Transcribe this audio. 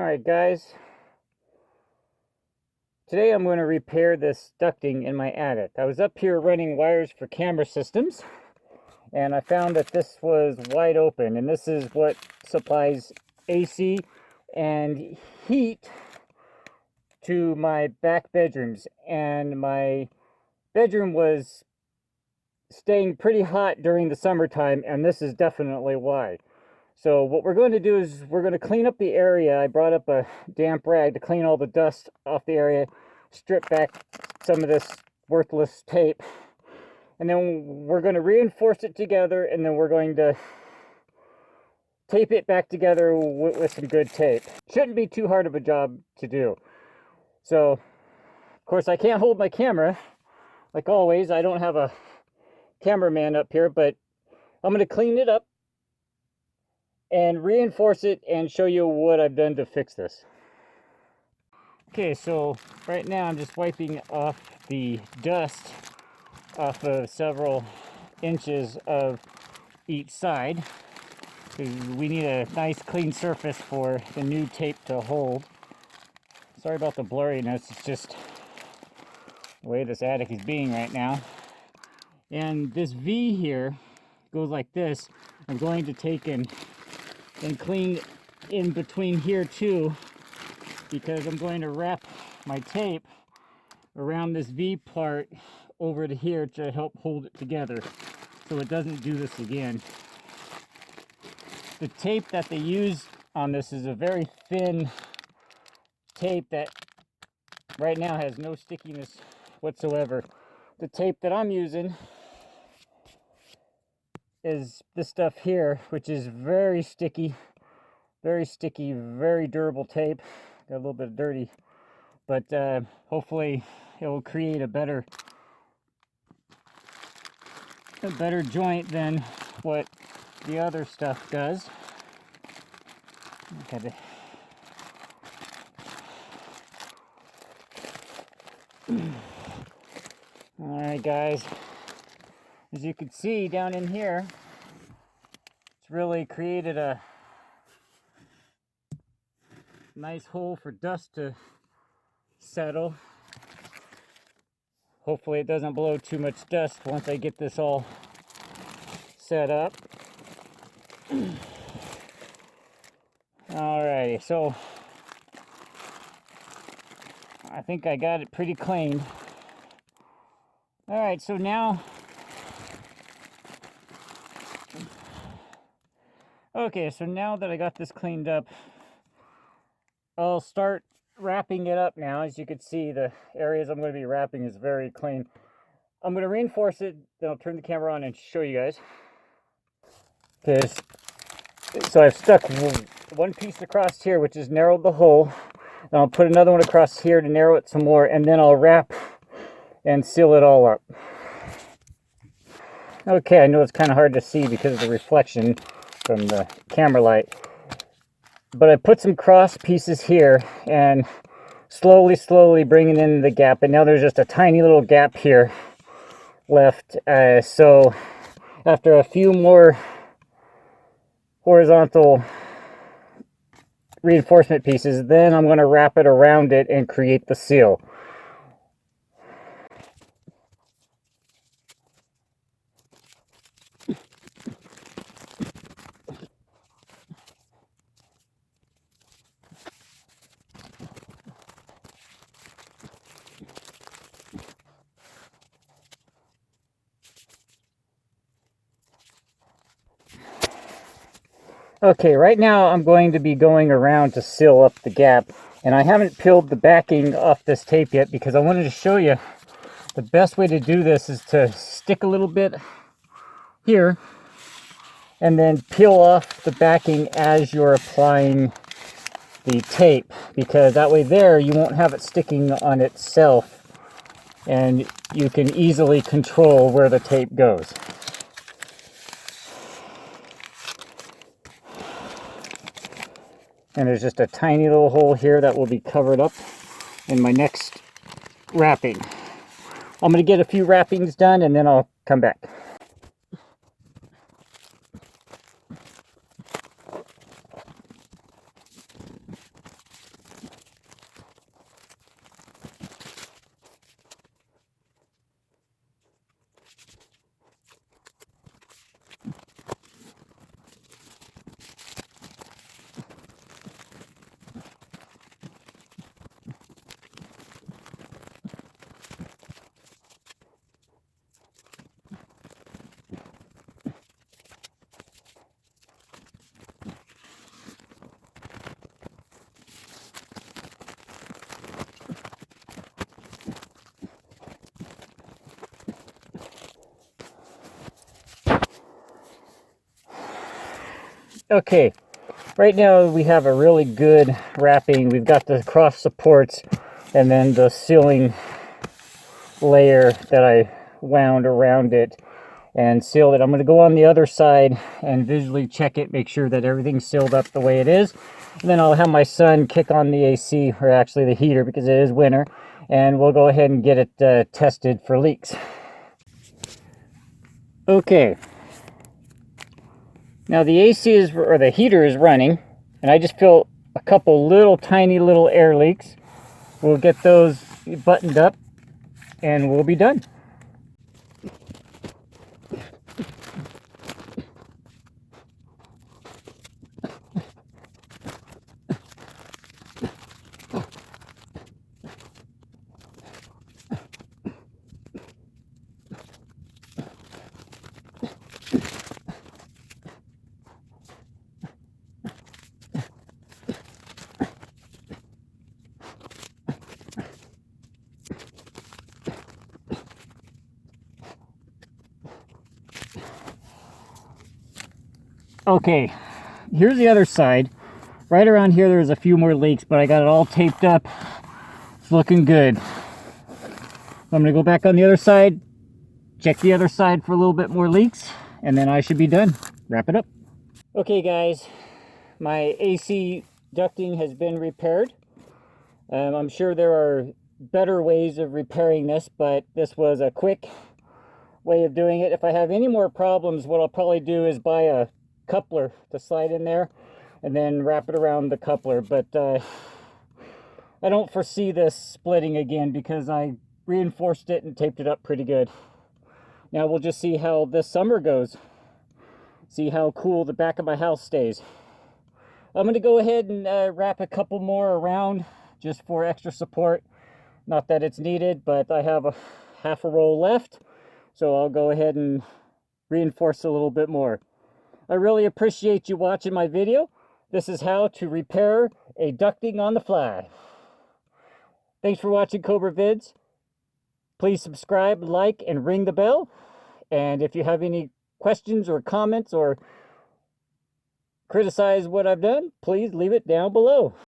Alright guys, today I'm going to repair this ducting in my attic. I was up here running wires for camera systems and I found that this was wide open, and this is what supplies AC and heat to my back bedrooms, and my bedroom was staying pretty hot during the summertime, and this is definitely why. So what we're going to do is we're going to clean up the area. I brought up a damp rag to clean all the dust off the area, strip back some of this worthless tape, and then we're going to reinforce it together, and then we're going to tape it back together with some good tape. Shouldn't be too hard of a job to do. So, of course, I can't hold my camera. Like always, I don't have a cameraman up here, but I'm going to clean it up and reinforce it and show you what I've done to fix this. Okay, so right now I'm just wiping off the dust off of several inches of each side, because we need a nice clean surface for the new tape to hold. Sorry about the blurriness, it's just the way this attic is being right now. And this V here goes like this. I'm going to take and clean in between here too, because I'm going to wrap my tape around this V part over to here to help hold it together so it doesn't do this again. The tape that they use on this is a very thin tape that right now has no stickiness whatsoever. The tape that I'm using is this stuff here, which is very sticky, very durable tape. Got a little bit dirty, but hopefully it will create a better joint than what the other stuff does. Okay. Alright guys, as you can see down in here, it's really created a nice hole for dust to settle. Hopefully it doesn't blow too much dust once I get this all set up. Alrighty, so I think I got it pretty cleaned. Alright, so now, now that I got this cleaned up, I'll start wrapping it up now. As you can see, the areas I'm going to be wrapping is very clean. I'm going to reinforce it, then I'll turn the camera on and show you guys. Okay, so I've stuck one piece across here, which has narrowed the hole. And I'll put another one across here to narrow it some more, and then I'll wrap and seal it all up. Okay, I know it's kind of hard to see because of the reflection from the camera light, but I put some cross pieces here and slowly bringing in the gap, and now there's just a tiny little gap here left. So after a few more horizontal reinforcement pieces, then I'm going to wrap it around it and create the seal. Okay, right now I'm going to be going around to seal up the gap, and I haven't peeled the backing off this tape yet because I wanted to show you the best way to do this is to stick a little bit here and then peel off the backing as you're applying the tape, because that way there you won't have it sticking on itself and you can easily control where the tape goes. And there's just a tiny little hole here that will be covered up in my next wrapping. I'm going to get a few wrappings done and then I'll come back. Okay, right now we have a really good wrapping. We've got the cross supports and then the sealing layer that I wound around it and sealed it. I'm going to go on the other side and visually check it, make sure that everything's sealed up the way it is. And then I'll have my son kick on the AC, or actually the heater because it is winter, and we'll go ahead and get it tested for leaks. Okay. Now the AC is, or the heater is running, and I just feel a couple tiny little air leaks. We'll get those buttoned up and we'll be done. Okay, here's the other side. Right around here there's a few more leaks, but I got it all taped up. It's looking good. I'm gonna go back on the other side, check the other side for a little bit more leaks, and then I should be done. Wrap it up. Okay guys, my AC ducting has been repaired. I'm sure there are better ways of repairing this, but this was a quick way of doing it. If I have any more problems, what I'll probably do is buy a coupler to slide in there and then wrap it around the coupler. But I don't foresee this splitting again because I reinforced it and taped it up pretty good. Now we'll just see how this summer goes. See how cool the back of my house stays. I'm going to go ahead and wrap a couple more around just for extra support. Not that it's needed, but I have a half a roll left, so I'll go ahead and reinforce a little bit more. I really appreciate you watching my video. This is how to repair a ducting on the fly. Thanks for watching Cobra Vids. Please subscribe, like, and ring the bell. And if you have any questions or comments or criticize what I've done, please leave it down below.